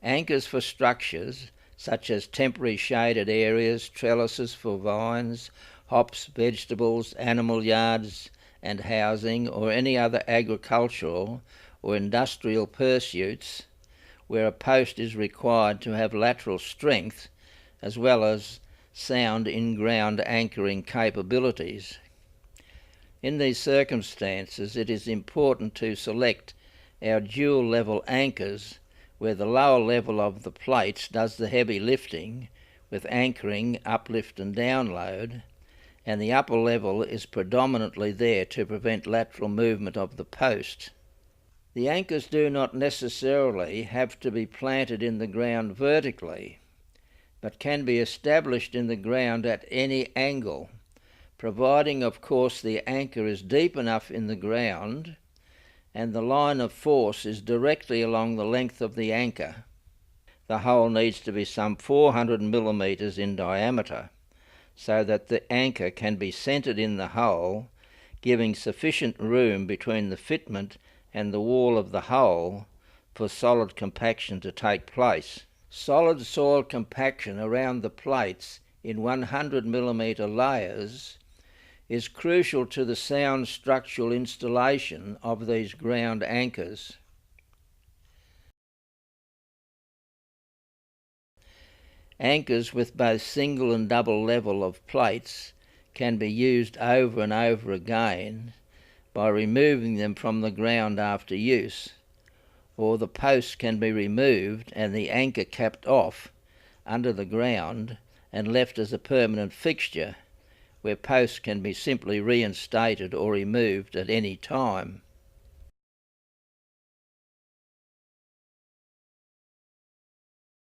Anchors for structures, such as temporary shaded areas, trellises for vines, hops, vegetables, animal yards and housing, or any other agricultural or industrial pursuits where a post is required to have lateral strength as well as sound in-ground anchoring capabilities. In these circumstances, it is important to select our dual-level anchors where the lower level of the plates does the heavy lifting with anchoring, uplift and download, and the upper level is predominantly there to prevent lateral movement of the post. The anchors do not necessarily have to be planted in the ground vertically, but can be established in the ground at any angle, providing of course the anchor is deep enough in the ground and the line of force is directly along the length of the anchor. The hole needs to be some 400 millimeters in diameter, so that the anchor can be centered in the hole, giving sufficient room between the fitment and the wall of the hole for solid compaction to take place. Solid soil compaction around the plates in 100 millimeter layers is crucial to the sound structural installation of these ground anchors. Anchors with both single and double level of plates can be used over and over again by removing them from the ground after use, or the posts can be removed and the anchor capped off under the ground and left as a permanent fixture, where posts can be simply reinstated or removed at any time.